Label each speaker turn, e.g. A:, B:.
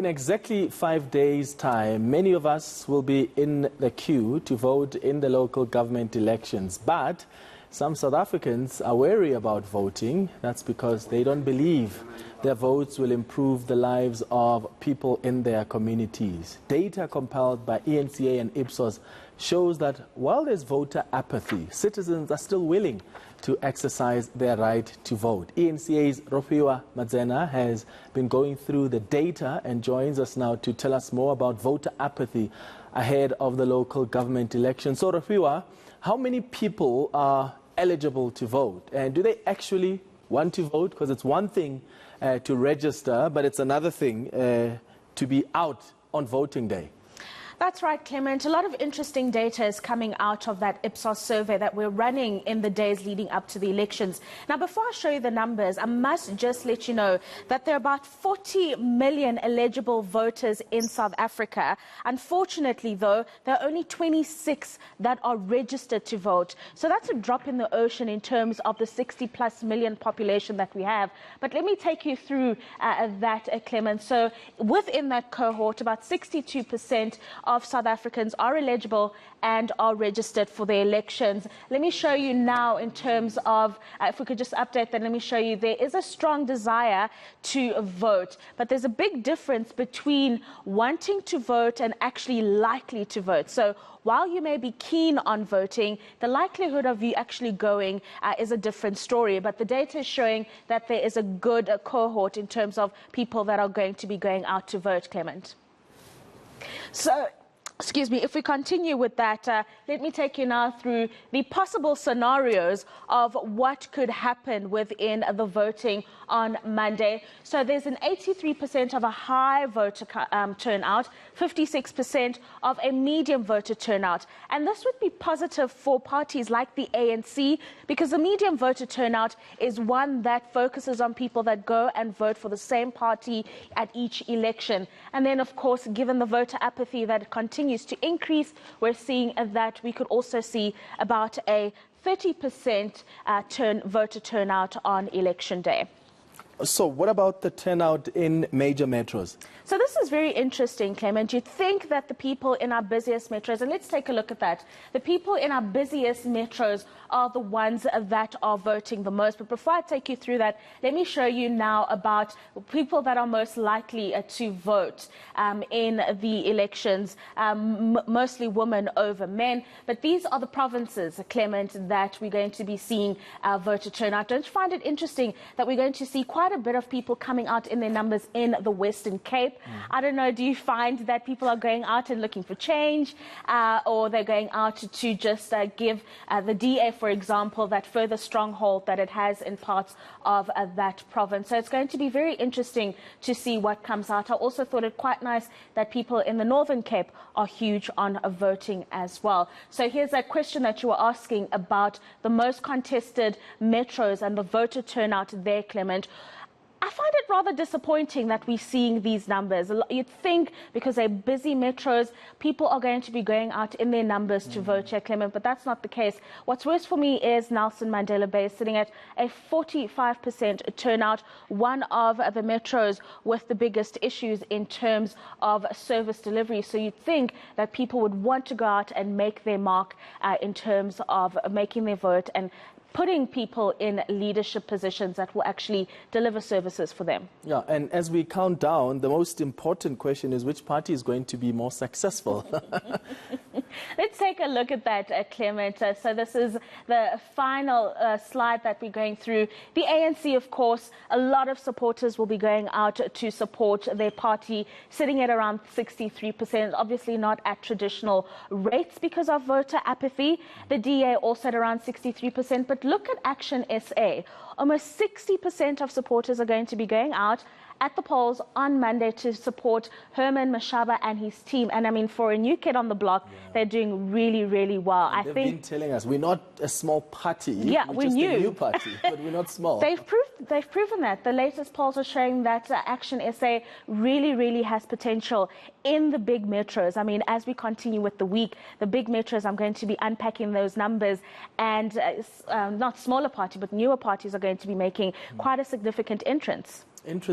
A: in exactly 5 days' time, many of us will be in the queue to vote in the local government elections. But some South Africans are wary about voting. That's because they don't believe their votes will improve the lives of people in their communities. Data compiled by eNCA and Ipsos shows that while there's voter apathy, citizens are still willing to exercise their right to vote. eNCA's Rofhiwa Madzena has been going through the data and joins us now to tell us more about voter apathy ahead of the local government election. So, Rofhiwa, how many people are eligible to vote? And do they actually want to vote? Because it's one thing to register, but it's another thing to be out on voting day.
B: That's right, Clement. A lot of interesting data is coming out of that Ipsos survey that we're running in the days leading up to the elections. Now, before I show you the numbers, I must just let you know that there are about 40 million eligible voters in South Africa. Unfortunately, though, there are only 26 that are registered to vote. So that's a drop in the ocean in terms of the 60+ million population that we have. But let me take you through that, Clement. So within that cohort, about 62% of South Africans are eligible and are registered for the elections. Let me show you now in terms of, if we could just update that, let me show you, there is a strong desire to vote, but there's a big difference between wanting to vote and actually likely to vote. So while you may be keen on voting, the likelihood of you actually going is a different story. But the data is showing that there is a good cohort in terms of people that are going to be going out to vote, Clement. So, excuse me, if we continue with that, let me take you now through the possible scenarios of what could happen within the voting on Monday. So there's an 83% of a high voter turnout, 56% of a medium voter turnout. And this would be positive for parties like the ANC, because the medium voter turnout is one that focuses on people that go and vote for the same party at each election. And then, of course, given the voter apathy that continues to increase, we're seeing that we could also see about a 30% voter turnout on election day.
A: So what about the turnout in major metros?
B: So this is very interesting, Clement. You'd think that the people in our busiest metros, and let's take a look at that, the people in our busiest metros are the ones that are voting the most. But before I take you through that, let me show you now about people that are most likely to vote in the elections, mostly women over men. But these are the provinces, Clement, that we're going to be seeing voter turnout. Don't you find it interesting that we're going to see quite a bit of people coming out in their numbers in the Western Cape? I don't know, do you find that people are going out and looking for change, or they're going out to just give the DA, for example, that further stronghold that it has in parts of that province? So it's going to be very interesting to see what comes out. I also thought it quite nice that people in the Northern Cape are huge on voting as well. So here's a question that you were asking about the most contested metros and the voter turnout there, Clement. I find it rather disappointing that we're seeing these numbers. You'd think because they're busy metros, people are going to be going out in their numbers to vote here, Clement, but that's not the case. What's worse for me is Nelson Mandela Bay sitting at a 45% turnout, one of the metros with the biggest issues in terms of service delivery. So you'd think that people would want to go out and make their mark in terms of making their vote and putting people in leadership positions that will actually deliver services for them.
A: Yeah, and as we count down, the most important question is which party is going to be more successful?
B: Let's take a look at that, Clement. So this is the final slide that we're going through. The ANC, of course, a lot of supporters will be going out to support their party, sitting at around 63%, obviously not at traditional rates because of voter apathy. The DA also at around 63%, but look at Action SA. Almost 60% of supporters are going to be going out at the polls on Monday to support Herman Mashaba and his team. And I mean, for a new kid on the block, they're doing really, really well.
A: They've been telling us we're not a small party.
B: Yeah,
A: we're just a new party, but we're not small.
B: They've proven that. The latest polls are showing that Action SA really, really has potential in the big metros. I mean, as we continue with the week, the big metros, I'm going to be unpacking those numbers, and not smaller parties, but newer parties are going to be making quite a significant entrance.
A: Interesting.